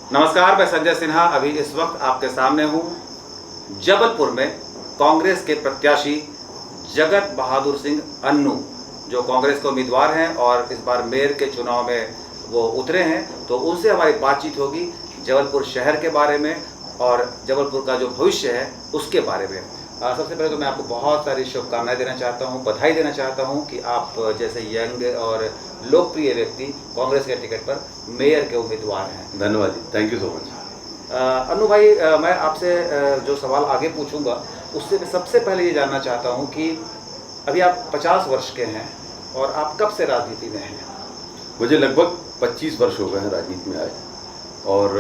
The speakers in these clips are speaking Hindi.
नमस्कार, मैं संजय सिन्हा अभी इस वक्त आपके सामने हूँ जबलपुर में कांग्रेस के प्रत्याशी जगत बहादुर सिंह अन्नू, जो कांग्रेस के उम्मीदवार हैं और इस बार मेयर के चुनाव में वो उतरे हैं। तो उनसे हमारी बातचीत होगी जबलपुर शहर के बारे में और जबलपुर का जो भविष्य है उसके बारे में। सबसे पहले तो मैं आपको बहुत सारी शुभकामनाएं देना चाहता हूं, बधाई देना चाहता हूं कि आप जैसे यंग और लोकप्रिय व्यक्ति कांग्रेस के टिकट पर मेयर के उम्मीदवार हैं। धन्यवाद जी, thank you so much. Annu भाई, मैं आपसे जो सवाल आगे पूछूंगा उससे मैं सबसे पहले ये जानना चाहता हूं कि अभी आप 50 वर्ष के हैं और आप कब से राजनीति में हैं? मुझे लगभग 25 वर्ष हो गए हैं राजनीति में आए और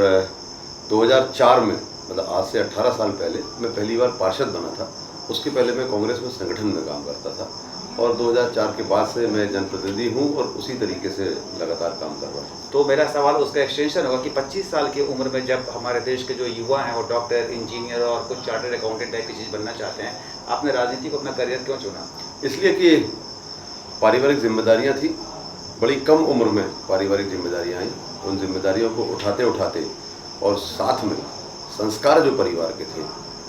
2004 में, मतलब आज से 18 साल पहले मैं पहली बार पार्षद बना था। उसके पहले मैं कांग्रेस में संगठन में काम करता था और 2004 के बाद से मैं जनप्रतिनिधि हूं और उसी तरीके से लगातार काम कर रहा हूं। तो मेरा सवाल उसका एक्सटेंशन होगा कि 25 साल की उम्र में जब हमारे देश के जो युवा हैं वो डॉक्टर, इंजीनियर और कुछ चार्टर्ड अकाउंटेंट टाइप की चीज़ बनना चाहते हैं, आपने राजनीति को अपना करियर क्यों चुना? इसलिए कि पारिवारिक जिम्मेदारियाँ थी, बड़ी कम उम्र में पारिवारिक जिम्मेदारियाँ आई। उन जिम्मेदारियों को उठाते उठाते और साथ में संस्कार जो परिवार के थे,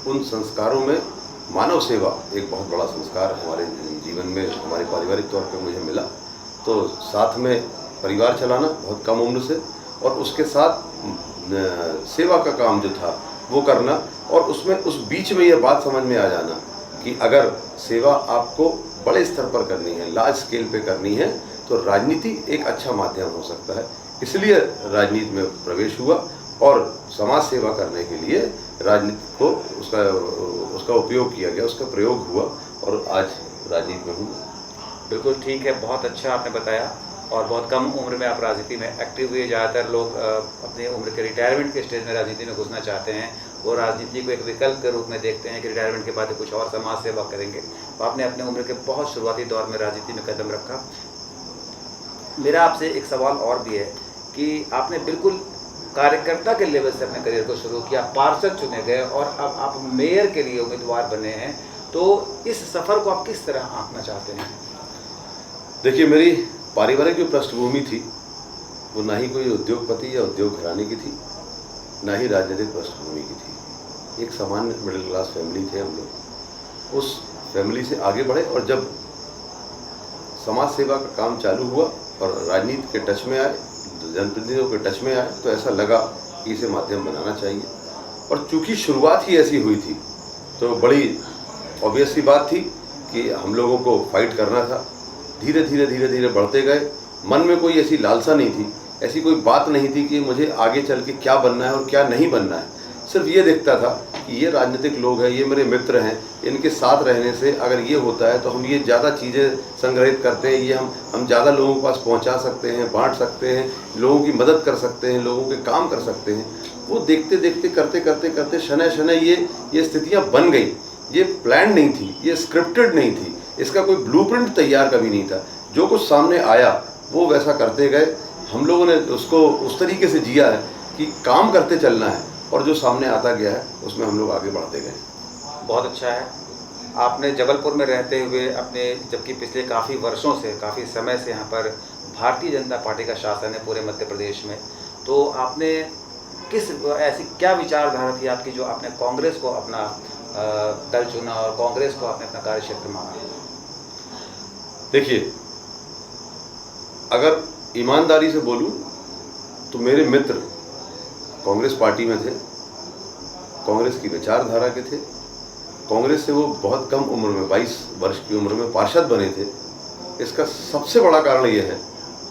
उन संस्कारों में मानव सेवा एक बहुत बड़ा संस्कार हमारे जीवन में, हमारे पारिवारिक तौर पे मुझे मिला। तो साथ में परिवार चलाना बहुत कम उम्र से और उसके साथ सेवा का काम जो था वो करना, और उसमें उस बीच में ये बात समझ में आ जाना कि अगर सेवा आपको बड़े स्तर पर करनी है, लार्ज स्केल पे करनी है, तो राजनीति एक अच्छा माध्यम हो सकता है। इसलिए राजनीति में प्रवेश हुआ और समाज सेवा करने के लिए राजनीति को उसका उपयोग किया गया, उसका प्रयोग हुआ और आज राजनीति में हूँ। बिल्कुल ठीक है, बहुत अच्छा आपने बताया। और बहुत कम उम्र में आप राजनीति में एक्टिव हुए। ज़्यादातर लोग अपनी उम्र के रिटायरमेंट के स्टेज में राजनीति में घुसना चाहते हैं। वो राजनीति को एक विकल्प के रूप में देखते हैं कि रिटायरमेंट के बाद कुछ और समाज सेवा करेंगे। तो आपने अपने उम्र के बहुत शुरुआती दौर में राजनीति में कदम रखा। मेरा आपसे एक सवाल और भी है कि आपने बिल्कुल कार्यकर्ता के लेवल से अपने करियर को शुरू किया, पार्षद चुने गए और अब आप मेयर के लिए उम्मीदवार बने हैं। तो इस सफ़र को आप किस तरह आंकना चाहते हैं? देखिए, मेरी पारिवारिक जो पृष्ठभूमि थी वो ना ही कोई उद्योगपति या उद्योग घराने की थी, ना ही राजनीतिक पृष्ठभूमि की थी। एक सामान्य मिडिल क्लास फैमिली थे हम लोग। उस फैमिली से आगे बढ़े और जब समाज सेवा का काम चालू हुआ और राजनीति के टच में आए, जनप्रतिनिधियों के टच में आए, तो ऐसा लगा कि इसे माध्यम बनाना चाहिए। और चूंकि शुरुआत ही ऐसी हुई थी तो बड़ी ऑब्वियस सी बात थी कि हम लोगों को फाइट करना था। धीरे धीरे बढ़ते गए। मन में कोई ऐसी लालसा नहीं थी, ऐसी कोई बात नहीं थी कि मुझे आगे चल के क्या बनना है और क्या नहीं बनना है। सिर्फ ये दिखता था कि ये राजनीतिक लोग हैं, ये मेरे मित्र हैं, इनके साथ रहने से अगर ये होता है तो हम ये ज़्यादा चीज़ें संग्रहित करते हैं, ये हम ज़्यादा लोगों के पास पहुंचा सकते हैं, बांट सकते हैं, लोगों की मदद कर सकते हैं, लोगों के काम कर सकते हैं। वो देखते देखते करते शनै शनै ये स्थितियाँ बन गई। ये प्लान नहीं थी, ये स्क्रिप्टेड नहीं थी, इसका कोई ब्लूप्रिंट तैयार कभी नहीं था। जो कुछ सामने आया वो वैसा करते गए। हम लोगों ने उसको उस तरीके से जिया है कि काम करते चलना है और जो सामने आता गया है उसमें हम लोग आगे बढ़ते गए। बहुत अच्छा है। आपने जबलपुर में रहते हुए अपने, जबकि पिछले काफ़ी वर्षों से, काफ़ी समय से यहाँ पर भारतीय जनता पार्टी का शासन है पूरे मध्य प्रदेश में, तो आपने किस ऐसी क्या विचारधारा थी आपकी जो आपने कांग्रेस को अपना दल चुना और कांग्रेस को आपने अपना कार्यक्षेत्र माना? देखिए, अगर ईमानदारी से बोलूं तो मेरे मित्र कांग्रेस पार्टी में थे, कांग्रेस की विचारधारा के थे। कांग्रेस से वो बहुत कम उम्र में, 22 वर्ष की उम्र में पार्षद बने थे। इसका सबसे बड़ा कारण ये है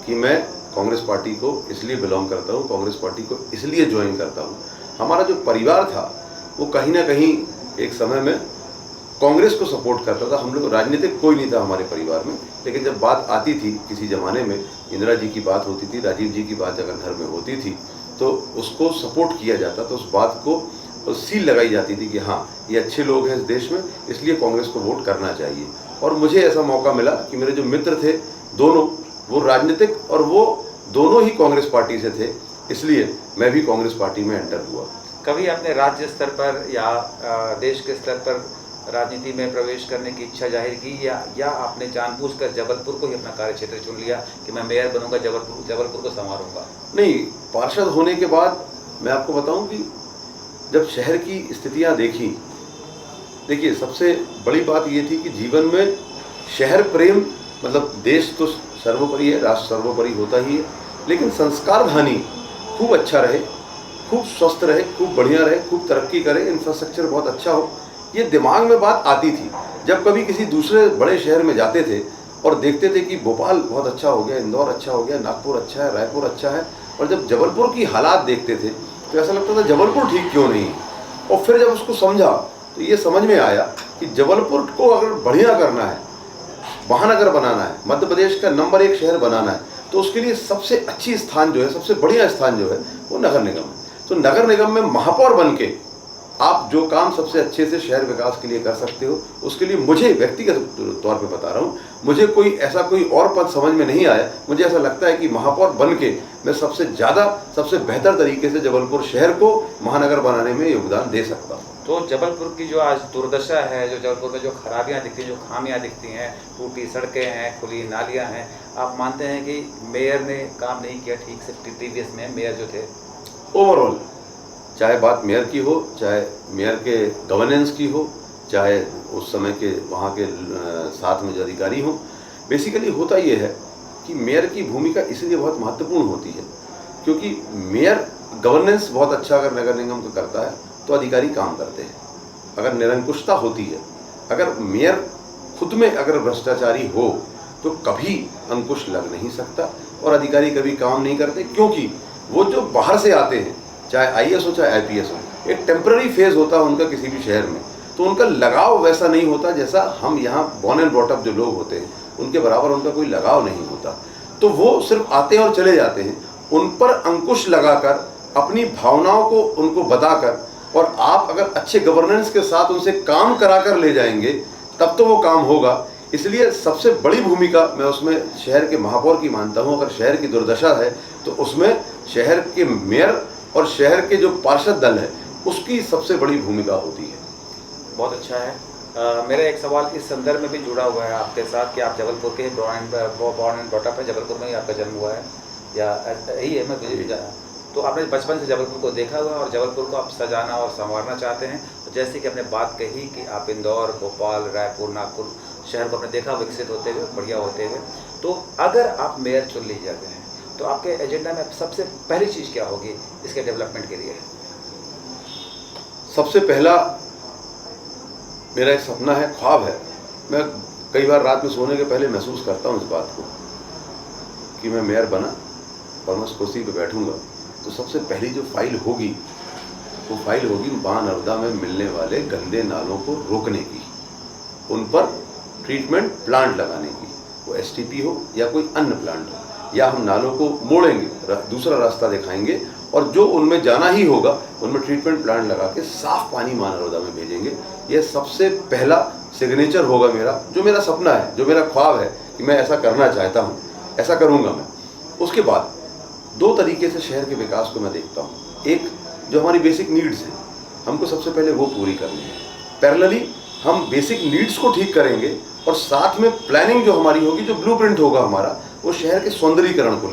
कि मैं कांग्रेस पार्टी को इसलिए बिलोंग करता हूँ, कांग्रेस पार्टी को इसलिए ज्वाइन करता हूँ। हमारा जो परिवार था वो कहीं ना कहीं एक समय में कांग्रेस को सपोर्ट करता था। हम लोग राजनीतिक कोई नहीं था हमारे परिवार में, लेकिन जब बात आती थी किसी ज़माने में, इंदिरा जी की बात होती थी, राजीव जी की बात अगर घर में होती थी तो उसको सपोर्ट किया जाता, तो उस बात को सील लगाई जाती थी कि हाँ, ये अच्छे लोग हैं इस देश में, इसलिए कांग्रेस को वोट करना चाहिए। और मुझे ऐसा मौका मिला कि मेरे जो मित्र थे दोनों, वो राजनीतिक और वो दोनों ही कांग्रेस पार्टी से थे, इसलिए मैं भी कांग्रेस पार्टी में एंटर हुआ। कभी आपने राज्य स्तर पर या देश के स्तर पर राजनीति में प्रवेश करने की इच्छा जाहिर की, या आपने जानबूझकर जबलपुर को ही अपना कार्यक्षेत्र चुन लिया कि मैं मेयर बनूंगा, जबलपुर को संवारूंगा? नहीं, पार्षद होने के बाद मैं आपको बताऊं कि जब शहर की स्थितियां देखी, देखिए सबसे बड़ी बात ये थी कि जीवन में शहर प्रेम, मतलब देश तो सर्वोपरि है, राष्ट्र सर्वोपरि होता ही है, लेकिन संस्कार धानी खूब अच्छा रहे, खूब स्वस्थ रहे, खूब बढ़िया रहे, खूब तरक्की करे, इंफ्रास्ट्रक्चर बहुत अच्छा हो, ये दिमाग में बात आती थी। जब कभी किसी दूसरे बड़े शहर में जाते थे और देखते थे कि भोपाल बहुत अच्छा हो गया, इंदौर अच्छा हो गया, नागपुर अच्छा है, रायपुर अच्छा है, और जब जबलपुर की हालात देखते थे तो ऐसा लगता था जबलपुर ठीक क्यों नहीं है। और फिर जब उसको समझा तो ये समझ में आया कि जबलपुर को अगर बढ़िया करना है, महानगर बनाना है, मध्य प्रदेश का नंबर 1 शहर बनाना है, तो उसके लिए सबसे अच्छी स्थान जो है, सबसे बढ़िया स्थान जो है वो नगर निगम है। तो नगर निगम में महापौर बन के आप जो काम सबसे अच्छे से शहर विकास के लिए कर सकते हो, उसके लिए मुझे व्यक्तिगत तौर पे बता रहा हूँ, मुझे कोई और पद समझ में नहीं आया। मुझे ऐसा लगता है कि महापौर बन के मैं सबसे ज़्यादा, सबसे बेहतर तरीके से जबलपुर शहर को महानगर बनाने में योगदान दे सकता हूँ। तो जबलपुर की जो आज दुर्दशा है, जो जबलपुर में जो खराबियां दिखती हैं, जो खामियां दिखती हैं, टूटी सड़कें हैं, खुली नालियां हैं, आप मानते हैं कि मेयर ने काम नहीं किया ठीक से? प्रीवियस में मेयर जो थे, ओवरऑल, चाहे बात मेयर की हो, चाहे मेयर के गवर्नेंस की हो, चाहे उस समय के वहाँ के साथ में जो अधिकारी हों, बेसिकली होता ये है कि मेयर की भूमिका इसलिए बहुत महत्वपूर्ण होती है क्योंकि मेयर गवर्नेंस बहुत अच्छा अगर नगर निगम का करता है तो अधिकारी काम करते हैं। अगर निरंकुशता होती है, अगर मेयर खुद में अगर भ्रष्टाचारी हो तो कभी अंकुश लग नहीं सकता और अधिकारी कभी काम नहीं करते, क्योंकि वो जो बाहर से आते हैं, चाहे आईएएस हो चाहे आईपीएस हो, एक टेम्पररी फेज होता है उनका किसी भी शहर में, तो उनका लगाव वैसा नहीं होता जैसा हम यहाँ बॉर्न एंड ब्रॉट अप जो लोग होते हैं उनके बराबर उनका कोई लगाव नहीं होता। तो वो सिर्फ आते हैं और चले जाते हैं। उन पर अंकुश लगाकर, अपनी भावनाओं को उनको बताकर, और आप अगर अच्छे गवर्नेंस के साथ उनसे काम करा कर ले जाएंगे तब तो वो काम होगा। इसलिए सबसे बड़ी भूमिका मैं उसमें शहर के महापौर की मानता हूँ। अगर शहर की दुर्दशा है तो उसमें शहर के मेयर और शहर के जो पार्षद दल है उसकी सबसे बड़ी भूमिका होती है। बहुत अच्छा है। मेरा एक सवाल इस संदर्भ में भी जुड़ा हुआ है आपके साथ कि आप जबलपुर के बॉर्न एंड ब्रॉट अप है, जबलपुर में ही आपका जन्म हुआ है या यही है? मैं मुझे भी जाना। तो आपने बचपन से जबलपुर को देखा हुआ है और जबलपुर को आप सजाना और संवारना चाहते हैं। तो जैसे कि आपने बात कही कि आप इंदौर, भोपाल, रायपुर, नागपुर शहर को आपने देखा विकसित होते हुए, बढ़िया होते हुए, तो अगर आप मेयर चुन ली जाते हैं तो आपके एजेंडा में सबसे पहली चीज़ क्या होगी इसके डेवलपमेंट के लिए? सबसे पहला मेरा एक सपना है, ख्वाब है। मैं कई बार रात में सोने के पहले महसूस करता हूँ इस बात को कि मैं मेयर बना और मैं उस कुर्सी पे बैठूंगा तो सबसे पहली जो फाइल होगी वो फाइल होगी महानर्मदा में मिलने वाले गंदे नालों को रोकने की, उन पर ट्रीटमेंट प्लांट लगाने की, वो एसटीपी हो या कोई अन्य प्लांट हो, या हम नालों को मोड़ेंगे, दूसरा रास्ता दिखाएंगे और जो उनमें जाना ही होगा उनमें ट्रीटमेंट प्लांट लगा के साफ पानी महानर्मदा में भेजेंगे। यह सबसे पहला सिग्नेचर होगा मेरा, जो मेरा सपना है, जो मेरा ख्वाब है कि मैं ऐसा करना चाहता हूँ, ऐसा करूँगा मैं। उसके बाद 2 तरीके से शहर के विकास को मैं देखता हूँ। एक, जो हमारी बेसिक नीड्स हैं, हमको सबसे पहले वो पूरी करनी है। पैरेलली हम बेसिक नीड्स को ठीक करेंगे और साथ में प्लानिंग जो हमारी होगी, जो ब्लूप्रिंट होगा हमारा, वो शहर के सौंदर्यीकरण को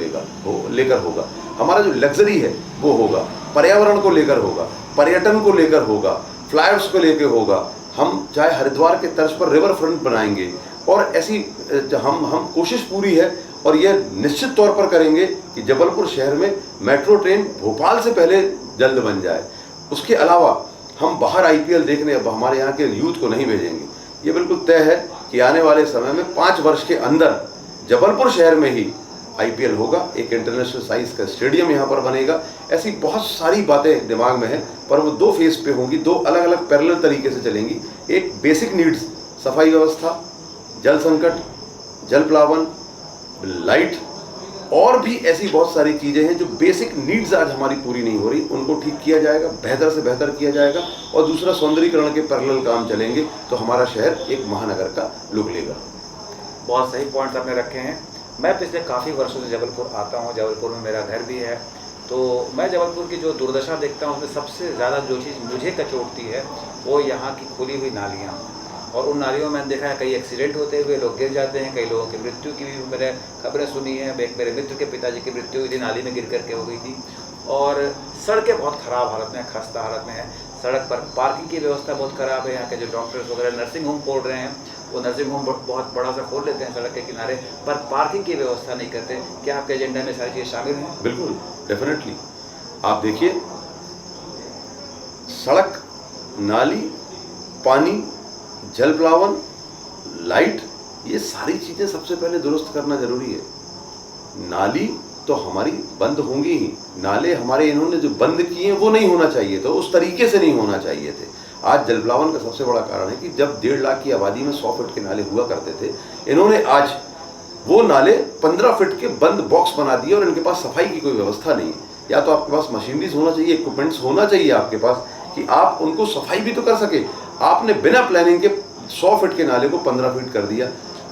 लेकर होगा। हमारा जो लग्जरी है वो होगा, पर्यावरण को लेकर होगा, पर्यटन को लेकर होगा, फ्लाइओवर्स को लेकर होगा। हम चाहे हरिद्वार के तर्ज पर रिवर फ्रंट बनाएंगे और ऐसी हम कोशिश पूरी है और यह निश्चित तौर पर करेंगे कि जबलपुर शहर में मेट्रो ट्रेन भोपाल से पहले जल्द बन जाए। उसके अलावा हम बाहर आईपीएल देखने अब हमारे यहाँ के यूथ को नहीं भेजेंगे। ये बिल्कुल तय है कि आने वाले समय में 5 वर्ष के अंदर जबलपुर शहर में ही आईपीएल होगा, एक इंटरनेशनल साइज का स्टेडियम यहाँ पर बनेगा। ऐसी बहुत सारी बातें दिमाग में हैं, पर वो 2 फेज पे होंगी, 2 अलग अलग पैरेलल तरीके से चलेंगी। एक बेसिक नीड्स, सफाई व्यवस्था, जल संकट, जल प्लावन, लाइट, और भी ऐसी बहुत सारी चीज़ें हैं जो बेसिक नीड्स आज हमारी पूरी नहीं हो रही, उनको ठीक किया जाएगा, बेहतर से बेहतर किया जाएगा। और दूसरा, सौंदर्यीकरण के पैरेलल काम चलेंगे तो हमारा शहर एक महानगर का लुक लेगा। बहुत सही पॉइंट्स आपने रखे हैं। मैं पिछले काफ़ी वर्षों से जबलपुर आता हूँ, जबलपुर में मेरा घर भी है, तो मैं जबलपुर की जो दुर्दशा देखता हूँ उसमें सबसे ज़्यादा जो चीज़ मुझे कचोटती है वो यहाँ की खुली हुई नालियाँ। और उन नालियों में मैंने देखा है कई एक्सीडेंट होते हुए लोग गिर जाते हैं, कई लोगों की मृत्यु की भी मैंने खबरें सुनी हैं। एक मेरे मित्र के पिताजी की मृत्यु हुई थी, नाली में गिर करके हो गई थी। और सड़कें बहुत ख़राब हालत में, खस्ता हालत में है। सड़क पर पार्किंग की व्यवस्था बहुत ख़राब है। यहाँ के जो डॉक्टर्स वगैरह नर्सिंग होम खोल रहे हैं, वो नर्सिंग होम बहुत बड़ा सा खोल लेते हैं सड़क के किनारे, पर पार्किंग की व्यवस्था नहीं करते। क्या आपके एजेंडा में सारी चीज़ें शामिल हैं? बिल्कुल, डेफिनेटली। आप देखिए, सड़क, नाली, पानी, जल प्लावन, लाइट, ये सारी चीज़ें सबसे पहले दुरुस्त करना जरूरी है। नाली तो हमारी बंद होंगी ही, नाले हमारे इन्होंने जो बंद किए हैं वो नहीं होना चाहिए, तो उस तरीके से नहीं होना चाहिए थे। आज जल प्लावन का सबसे बड़ा कारण है कि जब 1.5 लाख की आबादी में 100 फीट के नाले हुआ करते थे, इन्होंने आज वो नाले 15 फीट के बंद बॉक्स बना दिए और इनके पास सफाई की कोई व्यवस्था नहीं है। या तो आपके पास मशीनरीज होना चाहिए, इक्विपमेंट्स होना चाहिए आपके पास कि आप उनको सफाई भी तो कर सके। आपने बिना प्लानिंग के 100 फीट के नाले को 15 फीट कर दिया।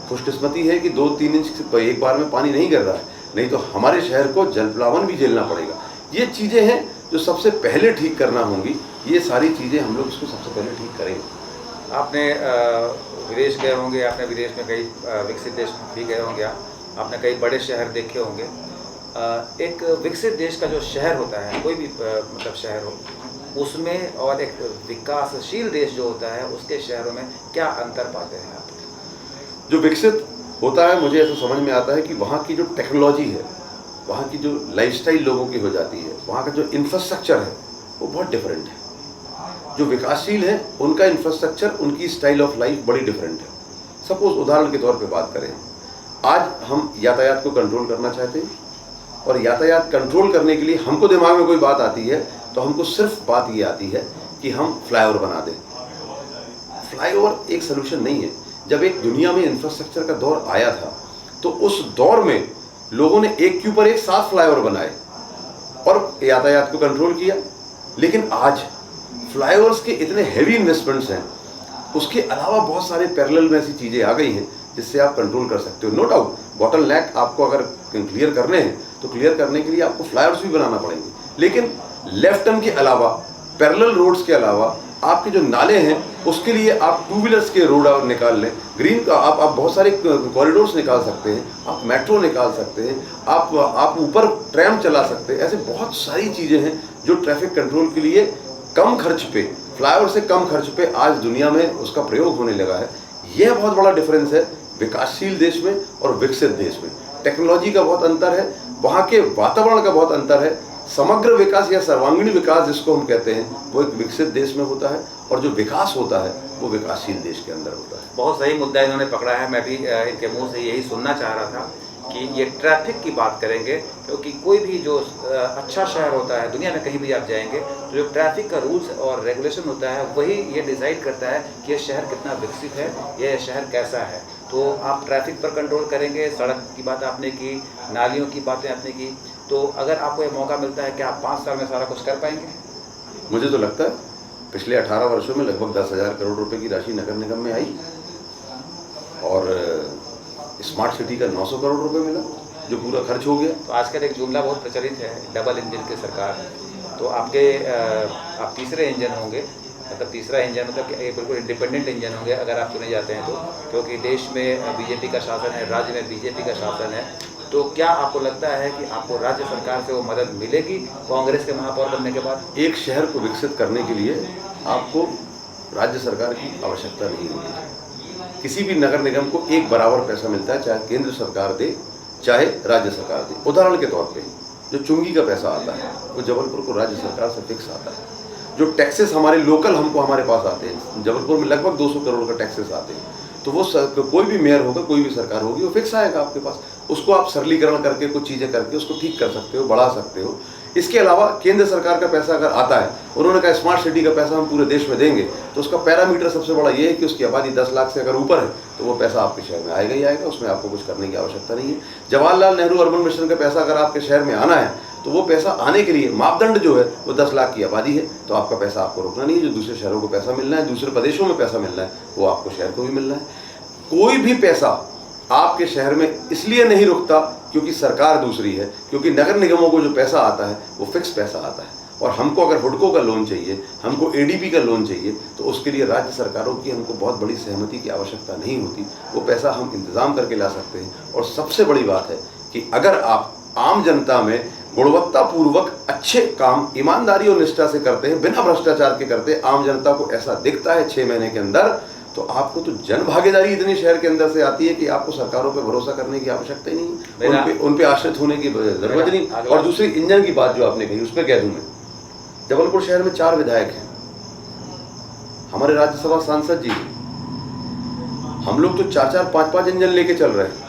खुशकिस्मती है कि 2-3 इंच एक बार में पानी नहीं गिर रहा है, नहीं तो हमारे शहर को जल प्लावन भी झेलना पड़ेगा। ये चीज़ें हैं जो सबसे पहले ठीक करना होंगी। ये सारी चीज़ें हम लोग इसको सबसे पहले ठीक करेंगे। आपने विदेश गए होंगे, आपने विदेश में कई विकसित देश भी गए होंगे, आपने कई बड़े शहर देखे होंगे। एक विकसित देश का जो शहर होता है, कोई भी मतलब शहर हो, उसमें और एक विकासशील देश जो होता है उसके शहरों में क्या अंतर पाते हैं आप? जो विकसित होता है, मुझे ऐसा समझ में आता है कि वहाँ की जो टेक्नोलॉजी है, वहाँ की जो लाइफस्टाइल लोगों की हो जाती है, वहाँ का जो इंफ्रास्ट्रक्चर है वो बहुत डिफरेंट है। जो विकासशील है उनका इंफ्रास्ट्रक्चर, उनकी स्टाइल ऑफ लाइफ बड़ी डिफरेंट है। सपोज उदाहरण के तौर पे बात करें, आज हम यातायात को कंट्रोल करना चाहते हैं और यातायात कंट्रोल करने के लिए हमको दिमाग में कोई बात आती है तो हमको सिर्फ बात ये आती है कि हम फ्लाईओवर बना दें। फ्लाईओवर एक सोल्यूशन नहीं है। जब एक दुनिया में इंफ्रास्ट्रक्चर का दौर आया था तो उस दौर में लोगों ने एक के ऊपर एक 7 फ्लाईओवर बनाए और यातायात को कंट्रोल किया। लेकिन आज फ्लाईओवर्स के इतने हैवी इन्वेस्टमेंट्स हैं, उसके अलावा बहुत सारे पैरेलल में ऐसी चीज़ें आ गई हैं जिससे आप कंट्रोल कर सकते हो। नो डाउट बॉटल नेक आपको अगर क्लियर करने हैं तो क्लियर करने के लिए आपको फ्लाईओवर्स भी बनाना पड़ेंगे, लेकिन लेफ्ट टर्न के अलावा, पैरेलल रोड्स के अलावा आपके जो नाले हैं उसके लिए आप 2 व्हीलर्स के रोड निकाल लें। ग्रीन का आप बहुत सारे कॉरिडोर्स निकाल सकते हैं, आप मेट्रो निकाल सकते हैं, आप ऊपर ट्रैम चला सकते हैं। ऐसे बहुत सारी चीज़ें हैं जो ट्रैफिक कंट्रोल के लिए कम खर्च पे, फ्लाईओवर से कम खर्च पे आज दुनिया में उसका प्रयोग होने लगा है। यह बहुत बड़ा डिफरेंस है विकासशील देश में और विकसित देश में। टेक्नोलॉजी का बहुत अंतर है, वहाँ के वातावरण का बहुत अंतर है। समग्र विकास या सर्वांगीण विकास जिसको हम कहते हैं वो एक विकसित देश में होता है और जो विकास होता है वो विकासशील देश के अंदर होता है। बहुत सही मुद्दा इन्होंने पकड़ा है। मैं भी इनके मुंह से यही सुनना चाह रहा था कि ये ट्रैफिक की बात करेंगे, क्योंकि कोई भी जो अच्छा शहर होता है, दुनिया में कहीं भी आप जाएंगे तो जो ट्रैफिक का रूल्स और रेगुलेशन होता है वही ये डिसाइड करता है कि ये शहर कितना विकसित है, ये शहर कैसा है। तो आप ट्रैफिक पर कंट्रोल करेंगे, सड़क की बात आपने की, नालियों की बातें आपने की, तो अगर आपको ये मौका मिलता है कि आप 5 साल में सारा कुछ कर पाएंगे? मुझे तो लगता है पिछले 18 वर्षों में लगभग 10,000 करोड़ रुपए की राशि नगर निगम में आई और स्मार्ट सिटी का 900 करोड़ रुपए मिला जो पूरा खर्च हो गया। तो आजकल एक जुमला बहुत प्रचलित है, डबल इंजन की सरकार। तो आप तीसरे इंजन होंगे, मतलब तीसरा इंजन मतलब कि एक बिल्कुल इंडिपेंडेंट इंजन होंगे अगर आप चुने जाते हैं तो, क्योंकि देश में बीजेपी का शासन है, राज्य में बीजेपी का शासन है। तो क्या आपको लगता है कि आपको राज्य सरकार से वो मदद मिलेगी कांग्रेस के महापौर बनने के बाद? एक शहर को विकसित करने के लिए आपको राज्य सरकार की आवश्यकता नहीं होती। किसी भी नगर निगम को एक बराबर पैसा मिलता है, चाहे केंद्र सरकार दे चाहे राज्य सरकार दे। उदाहरण के तौर पे जो चुंगी का पैसा आता है वो जबलपुर को राज्य सरकार से फिक्स आता है। जो टैक्सेस हमारे लोकल हमको हमारे पास आते हैं, जबलपुर में लगभग 200 करोड़ का टैक्सेस आते हैं, तो वो कोई भी मेयर होगा, कोई भी सरकार होगी, वो फिक्स आएगा आपके पास। उसको आप सरलीकरण करके कुछ चीज़ें करके उसको ठीक कर सकते हो, बढ़ा सकते हो। इसके अलावा केंद्र सरकार का पैसा अगर आता है, उन्होंने कहा स्मार्ट सिटी का पैसा हम पूरे देश में देंगे, तो उसका पैरामीटर सबसे बड़ा ये है कि उसकी आबादी 10 लाख से अगर ऊपर है तो वो पैसा आपके शहर में आएगा ही आएगा, उसमें आपको कुछ करने की आवश्यकता नहीं है। जवाहरलाल नेहरू अर्बन मिशन का पैसा अगर आपके शहर में आना है तो वो पैसा आने के लिए मापदंड जो है वो 10 लाख की आबादी है, तो आपका पैसा आपको रोकना नहीं है। जो दूसरे शहरों को पैसा मिलना है, दूसरे प्रदेशों में पैसा मिलना है, वो आपको शहर को भी मिलना है। कोई भी पैसा आपके शहर में इसलिए नहीं रुकता क्योंकि सरकार दूसरी है, क्योंकि नगर निगमों को जो पैसा आता है वो फिक्स पैसा आता है। और हमको अगर हुडको का लोन चाहिए, हमको एडीपी का लोन चाहिए, तो उसके लिए राज्य सरकारों की हमको बहुत बड़ी सहमति की आवश्यकता नहीं होती। वो पैसा हम इंतज़ाम करके ला सकते हैं। और सबसे बड़ी बात है कि अगर आप आम जनता में गुणवत्तापूर्वक अच्छे काम ईमानदारी और निष्ठा से करते हैं, बिना भ्रष्टाचार के करते हैं, आम जनता को ऐसा दिखता है 6 महीने के अंदर, तो आपको तो जन भागीदारी इतनी शहर के अंदर से आती है कि आपको सरकारों पे भरोसा करने की आवश्यकता ही नहीं, उन पे आश्रित होने की जरूरत नहीं। और दूसरी इंजन की बात जो आपने कही, उस पर कह दूं मैं, जबलपुर शहर में 4 विधायक हैं, हमारे राज्यसभा सांसद जी, हम लोग तो 4-4, 5-5 इंजन लेके चल रहे हैं।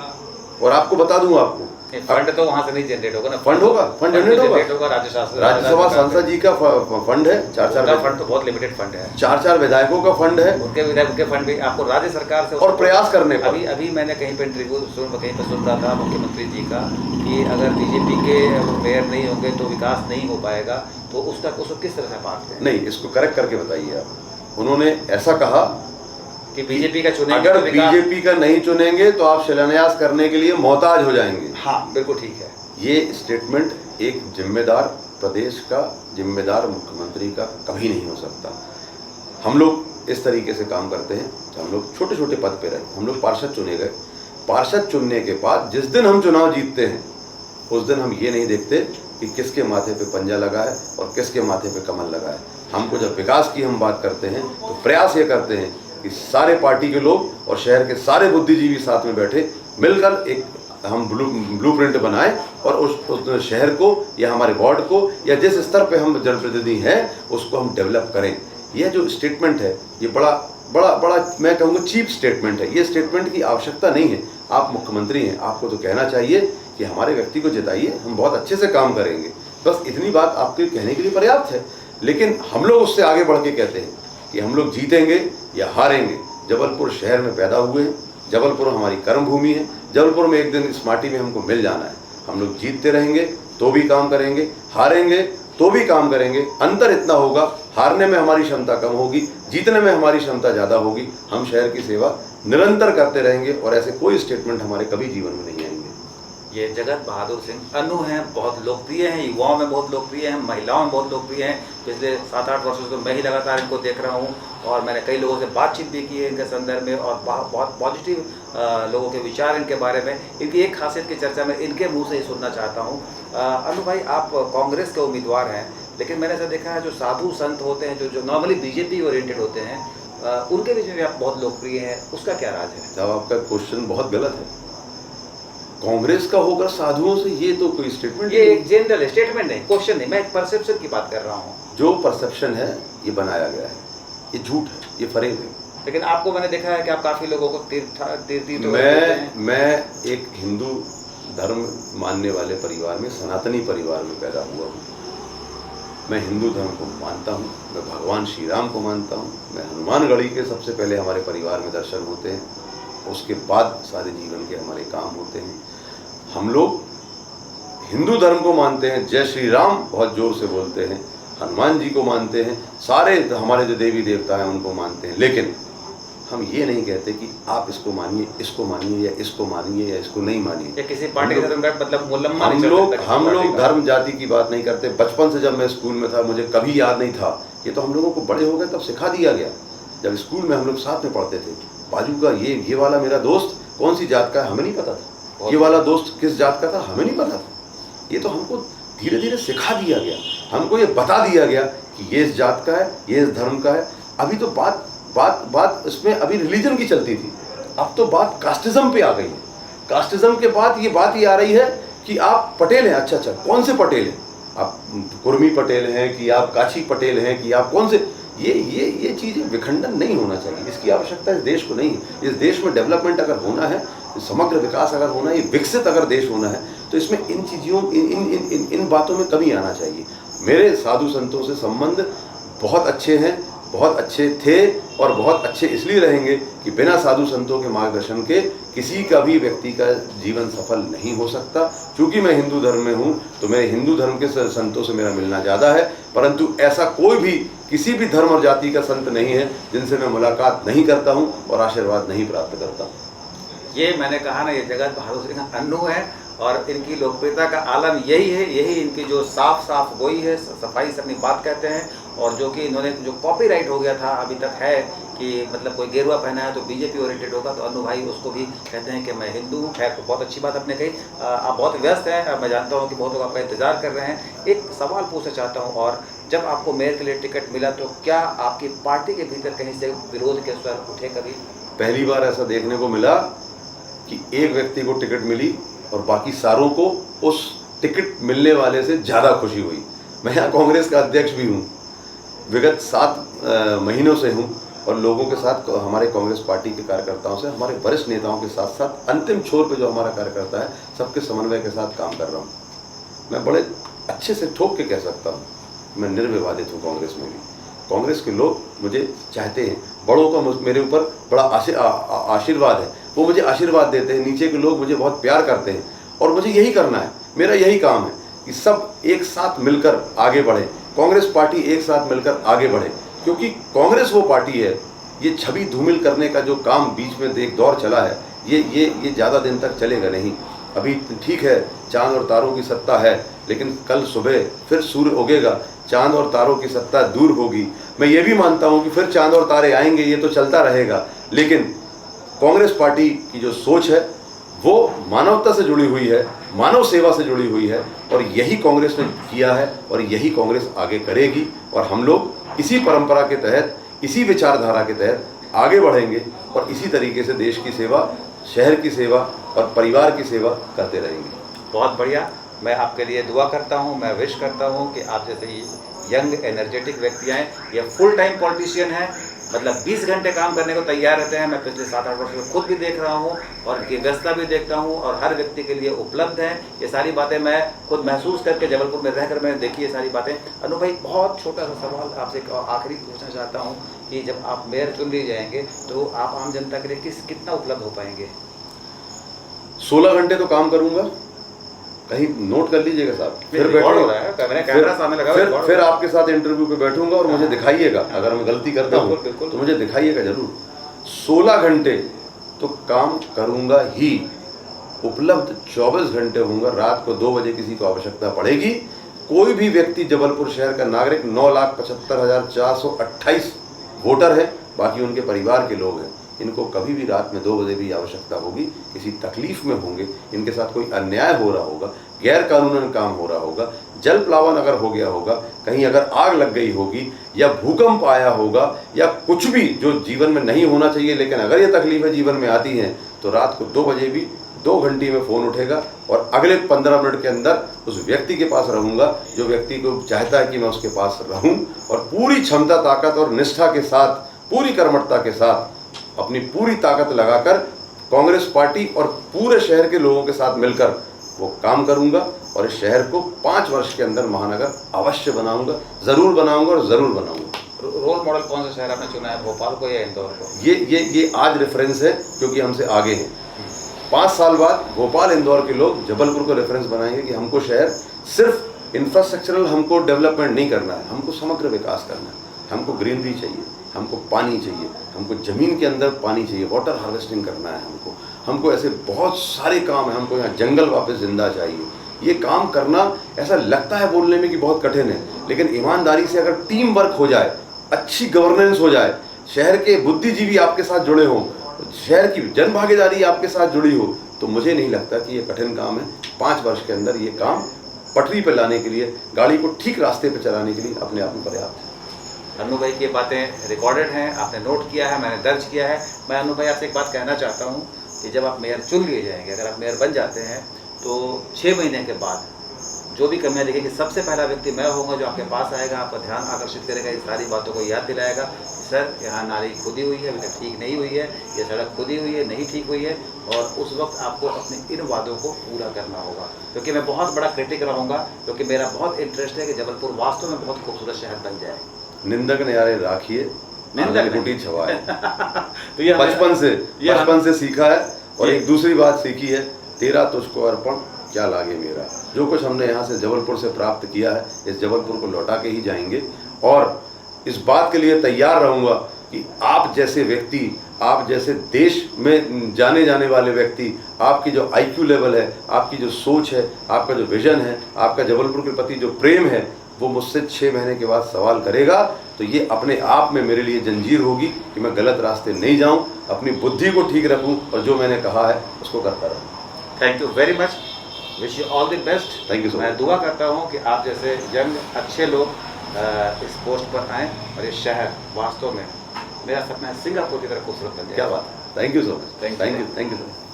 और आपको बता दूं, आपको फंड तो वहां से नहीं जनरेट होगा ना, फंड होगा, फंड जनरेट होगा। राज्यसभा सांसद जी का फंड है, 4-4 फंड तो बहुत लिमिटेड फंड है, 4-4 विधायकों का फंड है, उनके विधायक के फंड भी आपको राज्य सरकार से और प्रयास करने पर। अभी मैंने कहीं पे इंटरव्यू कहीं पर सुन रहा था मुख्यमंत्री जी का कि अगर बीजेपी के मेयर नहीं होंगे तो विकास नहीं हो पाएगा, तो उसको किस तरह से बात है? नहीं, इसको करेक्ट करके बताइए आप। उन्होंने ऐसा कहा कि बीजेपी का चुनेंगे, अगर तो बीजेपी का नहीं चुनेंगे तो आप शिलान्यास करने के लिए मोहताज हो जाएंगे। हाँ, बिल्कुल ठीक है। ये स्टेटमेंट एक जिम्मेदार प्रदेश का, जिम्मेदार मुख्यमंत्री का कभी नहीं हो सकता। हम लोग इस तरीके से काम करते हैं, हम लोग छोटे छोटे पद पे रहे, हम लोग पार्षद चुने गए, पार्षद चुनने के बाद जिस दिन हम चुनाव जीतते हैं उस दिन हम ये नहीं देखते कि किसके माथे पे पंजा लगा है और किसके माथे पे कमल लगा है। हमको जब विकास की हम बात करते हैं तो प्रयास ये करते हैं कि सारे पार्टी के लोग और शहर के सारे बुद्धिजीवी साथ में बैठे मिलकर एक हम ब्लूप्रिंट बनाएं और उस शहर को या हमारे वार्ड को या जिस स्तर पे हम जनप्रतिनिधि हैं उसको हम डेवलप करें। यह जो स्टेटमेंट है ये बड़ा मैं कहूँगा चीप स्टेटमेंट है। ये स्टेटमेंट की आवश्यकता नहीं है। आप मुख्यमंत्री हैं, आपको तो कहना चाहिए कि हमारे व्यक्ति को जिताइए, हम बहुत अच्छे से काम करेंगे, बस इतनी बात आपके कहने के लिए पर्याप्त है। लेकिन हम लोग उससे आगे बढ़ के कहते हैं कि हम लोग जीतेंगे या हारेंगे। जबलपुर शहर में पैदा हुए हैं, जबलपुर हमारी कर्म भूमि है, जबलपुर में एक दिन इस माटी में हमको मिल जाना है। हम लोग जीतते रहेंगे तो भी काम करेंगे, हारेंगे तो भी काम करेंगे। अंतर इतना होगा, हारने में हमारी क्षमता कम होगी, जीतने में हमारी क्षमता ज़्यादा होगी। हम शहर की सेवा निरंतर करते रहेंगे और ऐसे कोई स्टेटमेंट हमारे कभी जीवन में नहीं आएंगे। ये जगत बहादुर सिंह अन्नू हैं, बहुत लोकप्रिय हैं, युवाओं में बहुत लोकप्रिय हैं, महिलाओं में बहुत लोकप्रिय हैं। पिछले 7-8 वर्षों से मैं ही लगातार इनको देख रहा हूँ और मैंने कई लोगों से बातचीत भी की है इनके संदर्भ में और बहुत पॉजिटिव लोगों के विचार इनके बारे में। इनकी एक खासियत की चर्चा मैं इनके मुंह से ही सुनना चाहता हूँ। अन्नू भाई, आप कांग्रेस के उम्मीदवार हैं, लेकिन मैंने ऐसा देखा है जो साधु संत होते हैं, जो नॉर्मली बीजेपी ओरिएंटेड होते हैं, उनके बीच में भी आप बहुत लोकप्रिय हैं, उसका क्या राज है? साहब, आपका क्वेश्चन बहुत गलत है। कांग्रेस का होकर साधुओं से, ये तो कोई स्टेटमेंट, ये एक जनरल स्टेटमेंट नहीं, क्वेश्चन नहीं, मैं एक परसेप्शन की बात कर रहा हूँ। जो परसेप्शन है ये बनाया गया है, ये झूठ है, ये फरेब है। लेकिन आपको मैंने देखा है कि आप काफी लोगों को तीर्थ मैं एक हिंदू धर्म मानने वाले परिवार में, सनातनी परिवार में पैदा हुआ हूँ। मैं हिंदू धर्म को मानता हूँ, मैं भगवान श्री राम को मानता हूँ, मैं हनुमानगढ़ी के सबसे पहले हमारे परिवार में दर्शन होते हैं, उसके बाद सारे जीवन के हमारे काम होते हैं। हम लोग हिंदू धर्म को मानते हैं, जय श्री राम बहुत जोर से बोलते हैं, हनुमान जी को मानते हैं, सारे हमारे जो देवी देवता हैं उनको मानते हैं। लेकिन हम ये नहीं कहते कि आप इसको मानिए, इसको मानिए, या इसको मानिए या इसको नहीं मानिए, या किसी पार्टी के मतलब हम लोग धर्म जाति की बात नहीं करते। बचपन से जब मैं स्कूल में था मुझे कभी याद नहीं था, ये तो हम लोगों को बड़े हो गए तब सिखा दिया गया। जब स्कूल में हम लोग साथ में पढ़ते थे, बाजू का ये वाला मेरा दोस्त कौन सी जात का है हमें नहीं पता था, ये वाला दोस्त किस जात का था हमें नहीं पता था। ये तो हमको धीरे धीरे सिखा दिया गया, हमको ये बता दिया गया कि ये इस जात का है, ये इस धर्म का है। अभी तो बात इसमें अभी रिलीजन की चलती थी, अब तो बात कास्टिज्म पे आ गई है। कास्टिज्म के बाद ये बात ही आ रही है कि आप पटेल हैं, अच्छा कौन से पटेल हैं, आप कुर्मी पटेल हैं कि आप काछी पटेल हैं कि आप कौन से, ये चीज़ें विखंडन नहीं होना चाहिए, इसकी आवश्यकता इस देश को नहीं है। इस देश में डेवलपमेंट अगर होना है, समग्र विकास अगर होना है, ये विकसित अगर देश होना है, तो इसमें इन चीज़ों इन बातों में कमी आना चाहिए। मेरे साधु संतों से संबंध बहुत अच्छे हैं, बहुत अच्छे थे और बहुत अच्छे इसलिए रहेंगे कि बिना साधु संतों के मार्गदर्शन के किसी का भी व्यक्ति का जीवन सफल नहीं हो सकता। क्योंकि मैं हिंदू धर्म में हूँ तो मेरे हिंदू धर्म के संतों से मेरा मिलना ज़्यादा है, परंतु ऐसा कोई भी किसी भी धर्म और जाति का संत नहीं है जिनसे मैं मुलाकात नहीं करता हूँ और आशीर्वाद नहीं प्राप्त करता हूँ। ये मैंने कहा ना, ये जगत बहादुर सिंह अन्नू है और इनकी लोकप्रियता का आलम यही है, यही इनकी जो साफ गोई है, सफाई से अपनी बात कहते हैं। और जो कि इन्होंने जो कॉपीराइट हो गया था अभी तक है कि मतलब कोई गेरुआ पहना है तो बीजेपी ओरिएंटेड होगा, तो अनु भाई उसको भी कहते हैं कि मैं हिंदू हूँ। खैर, तो बहुत अच्छी बात आपने कही। आप बहुत व्यस्त हैं, मैं जानता हूँ कि बहुत लोग आपका इंतज़ार कर रहे हैं। एक सवाल पूछना चाहता हूँ, और जब आपको मेयर के लिए टिकट मिला तो क्या आपकी पार्टी के भीतर कहीं से विरोध के स्वर उठे कभी? पहली बार ऐसा देखने को मिला कि एक व्यक्ति को टिकट मिली और बाकी सारों को उस टिकट मिलने वाले से ज़्यादा खुशी हुई। मैं यहाँ कांग्रेस का अध्यक्ष भी हूँ, विगत 7 महीनों से हूँ, और लोगों के साथ, हमारे कांग्रेस पार्टी के कार्यकर्ताओं से, हमारे वरिष्ठ नेताओं के साथ साथ अंतिम छोर पे जो हमारा कार्यकर्ता है, सबके समन्वय के साथ काम कर रहा हूँ। मैं बड़े अच्छे से ठोक के कह सकता हूँ, मैं निर्विवादित हूँ कांग्रेस में भी। कांग्रेस के लोग मुझे चाहते हैं, बड़ों का मेरे ऊपर बड़ा आशीर्वाद है, वो मुझे आशीर्वाद देते हैं। नीचे के लोग मुझे बहुत प्यार करते हैं, और मुझे यही करना है, मेरा यही काम है कि सब एक साथ मिलकर आगे बढ़े, कांग्रेस पार्टी एक साथ मिलकर आगे बढ़े। क्योंकि कांग्रेस वो पार्टी है, ये छवि धूमिल करने का जो काम बीच में एक दौर चला है, ये ज़्यादा दिन तक चलेगा नहीं। अभी ठीक है, चांद और तारों की सत्ता है, लेकिन कल सुबह फिर सूर्य उगेगा, चांद और तारों की सत्ता दूर होगी। मैं ये भी मानता हूँ कि फिर चांद और तारे आएंगे, ये तो चलता रहेगा, लेकिन कांग्रेस पार्टी की जो सोच है वो मानवता से जुड़ी हुई है, मानव सेवा से जुड़ी हुई है, और यही कांग्रेस ने किया है और यही कांग्रेस आगे करेगी। और हम लोग इसी परंपरा के तहत, इसी विचारधारा के तहत आगे बढ़ेंगे और इसी तरीके से देश की सेवा, शहर की सेवा और परिवार की सेवा करते रहेंगे। बहुत बढ़िया। मैं आपके लिए दुआ करता हूँ, मैं विश करता हूँ कि आप जैसे यंग एनर्जेटिक व्यक्ति हैं, ये फुल टाइम पॉलिटिशियन हैं, मतलब 20 घंटे काम करने को तैयार रहते हैं। मैं पिछले 7-8 वर्ष में खुद भी देख रहा हूँ और इनकी व्यस्तता भी देखता हूँ, और हर व्यक्ति के लिए उपलब्ध हैं। ये सारी बातें मैं खुद महसूस करके जबलपुर में रहकर मैंने देखी ये सारी बातें। अनु भाई, बहुत छोटा सा सवाल आपसे आखिरी पूछना चाहता हूँ कि जब आप मेयर चुन लिए जाएंगे तो आप आम जनता के लिए कितना उपलब्ध हो पाएंगे? 16 घंटे तो काम करूंगा, कहीं नोट कर लीजिएगा साहब। फिर फिर आपके साथ इंटरव्यू पे बैठूंगा और मुझे दिखाइएगा, अगर मैं गलती करता हूँ तो मुझे दिखाइएगा जरूर। 16 घंटे तो काम करूंगा ही, उपलब्ध 24 घंटे होऊंगा। रात को 2 बजे किसी को आवश्यकता पड़ेगी, कोई भी व्यक्ति, जबलपुर शहर का नागरिक, 9,75,428 वोटर है, बाकी उनके परिवार के लोग हैं, इनको कभी भी रात में 2 बजे भी आवश्यकता होगी, किसी तकलीफ में होंगे, इनके साथ कोई अन्याय हो रहा होगा, गैर कानूनन काम हो रहा होगा, जल प्लावन अगर हो गया होगा, कहीं अगर आग लग गई होगी, या भूकंप आया होगा, या कुछ भी जो जीवन में नहीं होना चाहिए, लेकिन अगर ये तकलीफें जीवन में आती हैं, तो रात को 2 बजे भी 2 घंटे में फ़ोन उठेगा और अगले 15 मिनट के अंदर उस व्यक्ति के पास रहूँगा जो व्यक्ति को चाहता है कि मैं उसके पास रहूँ, और पूरी क्षमता, ताकत और निष्ठा के साथ, पूरी कर्मठता के साथ अपनी पूरी ताकत लगाकर कांग्रेस पार्टी और पूरे शहर के लोगों के साथ मिलकर वो काम करूंगा, और इस शहर को 5 वर्ष के अंदर महानगर अवश्य बनाऊंगा, जरूर बनाऊंगा और जरूर बनाऊंगा। रोल मॉडल कौन सा शहर आपने चुना है, भोपाल को या इंदौर को? ये आज रेफरेंस है, क्योंकि हमसे आगे हैं। 5 साल बाद भोपाल, इंदौर के लोग जबलपुर को रेफरेंस बनाएंगे कि हमको शहर सिर्फ इंफ्रास्ट्रक्चरल, हमको डेवलपमेंट नहीं करना है, हमको समग्र विकास करना है। हमको ग्रीनरी चाहिए, हमको पानी चाहिए, हमको ज़मीन के अंदर पानी चाहिए, वाटर हार्वेस्टिंग करना है हमको ऐसे बहुत सारे काम हैं। हमको यहाँ जंगल वापस जिंदा चाहिए। ये काम करना ऐसा लगता है बोलने में कि बहुत कठिन है, लेकिन ईमानदारी से अगर टीम वर्क हो जाए, अच्छी गवर्नेंस हो जाए, शहर के बुद्धिजीवी आपके साथ जुड़े हों, शहर की जन भागीदारी आपके साथ जुड़ी हो, तो मुझे नहीं लगता कि ये कठिन काम है। 5 वर्ष के अंदर ये काम पटरी पर लाने के लिए, गाड़ी को ठीक रास्ते पर चलाने के लिए अपने आप में पर्याप्त है। अनु भाई की बातें रिकॉर्डेड हैं, आपने नोट किया है, मैंने दर्ज किया है। मैं अनु भाई आपसे एक बात कहना चाहता हूँ कि जब आप मेयर चुन लिए जाएंगे, अगर आप मेयर बन जाते हैं, तो 6 महीने के बाद जो भी कमियाँ दिखेंगी, सबसे पहला व्यक्ति मैं होऊंगा जो आपके पास आएगा, आपका ध्यान आकर्षित करेगा, इस सारी बातों को याद दिलाएगा। सर, यहाँ नाली खुदी हुई है, अभी तक ठीक नहीं हुई है, ये सड़क खुदी हुई है, नहीं ठीक हुई है, और उस वक्त आपको अपने इन वादों को पूरा करना होगा। क्योंकि मैं बहुत बड़ा क्रिटिक रहूँगा, क्योंकि मेरा बहुत इंटरेस्ट है कि जबलपुर वास्तव में बहुत खूबसूरत शहर बन जाए। निंदक ने यारे राखिए, निंदक गुटी छवाए। तो ये बचपन से सीखा है। और एक दूसरी बात सीखी है, तेरा तुझको अर्पण क्या लागे मेरा। जो कुछ हमने यहाँ से जबलपुर से प्राप्त किया है, इस जबलपुर को लौटा के ही जाएंगे, और इस बात के लिए तैयार रहूँगा कि आप जैसे व्यक्ति, आप जैसे देश में जाने जाने वाले व्यक्ति, आपकी जो IQ लेवल है, आपकी जो सोच है, आपका जो विजन है, आपका जबलपुर के प्रति जो प्रेम है, वो मुझसे 6 महीने के बाद सवाल करेगा तो ये अपने आप में मेरे लिए जंजीर होगी कि मैं गलत रास्ते नहीं जाऊं, अपनी बुद्धि को ठीक रखूं और जो मैंने कहा है उसको करता रहूं। Thank you very much, wish you all the best. Thank you सो मैं मच। दुआ करता हूँ कि आप जैसे यंग अच्छे लोग इस पोस्ट पर आएँ और ये शहर वास्तव में मेरा सपना है सिंगापुर की तरह खूबसूरत बन जाए। क्या बात है, thank you so much, Thank you. Thank you so much.